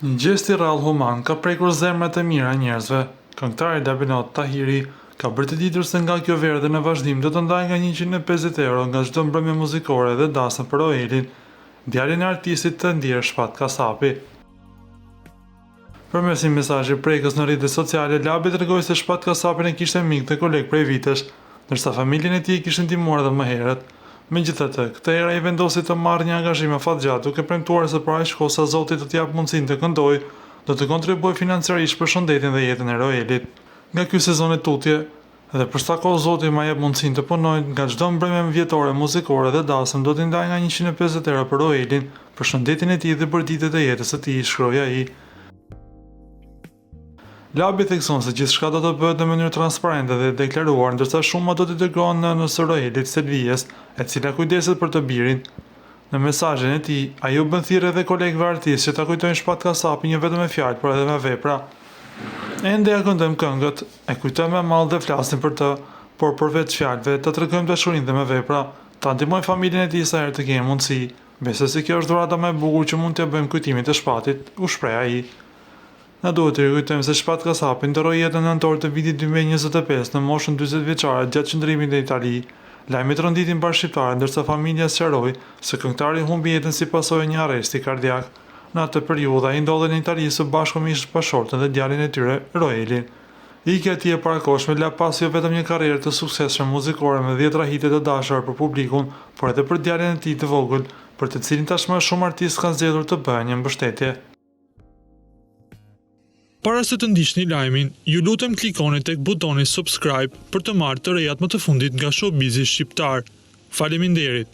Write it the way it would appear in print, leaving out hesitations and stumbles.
Një gjest i rrallë human ka prekur zemrat e mira njerëzve. Këngëtari Labinot Tahiri ka bërë të ditur se nga kjo verdhe në vazhdim do të ndajë nga 150 euro nga çdo mbrëmje muzikore dhe dasëm për Oelin, djalin e artistit të ndjerë Shpat Kasapi. Përmes një mesazhi prekës në rrjetet sociale, Labi tregoi se Shpat Kasapin e kishte mik dhe koleg prej vitesh, ndërsa familjen e tij kishte ndihmuar edhe më herët. Megjithatë, këtë herë ai vendosi të marrë një angazhim afatgjat, duke premtuar se para shkosa Zoti do t'i jap mundësinë të këndojë, do të kontribuojë financiarisht për shëndetin dhe jetën e Roelit. Nga ky sezon e tutje, dhe për sa kohë Zoti ma jep mundësinë të punoj, nga çdo mbrëmje vjetore muzikore dhe dasëm do t'i ndaj nga 150 euro për Roelin, për shëndetin e tij dhe për ditët e jetës së tij, shkroi ai. Labi thekson se gjithçka do të bëhet në mënyrë transparente dhe deklaruar, ndërsa shuma do të dërgohen në nësë Roelit Selvijes, e cila kujdeset për të birin. Në mesazhin e tij, ai u bën thirrje edhe kolegëve artistë që ta kujtojnë Shpat Kasapi jo vetëm me fjalë, por edhe me vepra. Ende ja këndojmë këngët, e kujtojmë me mall dhe flasim për të, por përveç fjalëve, ta tregojmë dashurinë dhe me vepra, ta ndihmojmë familjen e tij sa herë të kemi mundësi. Besoj se kjo është dhurata më e bukur që mund t'ia bëjmë kujtimit të Shpatit, u shpreh ai. Na duhet të rikujtojmë se Shpat Kasapi ndoroi jetën në nëntor të vitit 2025 në moshën 40 vjeçare gjatë qëndrimit në Itali. Lajmet rënditin bashkëshqiptare, ndërsa familja sqaroi se këngëtari humbi jetën si pasojë një arresti kardiak. Në atë periudhë ai ndodhej në Itali së bashku me bashortën dhe djalin e tyre, Roelin. Ikja e tij e parakohshme la pas jo vetëm një karrierë të suksesshme muzikore me 10 hite të dashura për publikun, por edhe për djalin e tij të vogël, për të cilin tashmë shumë artistë kanë zgjedhur të bëhen një mbështetje. Para se të ndiqni lajmin, ju lutem klikoni tek butoni subscribe për të marrë të rejat më të fundit nga showbizi shqiptar. Faleminderit.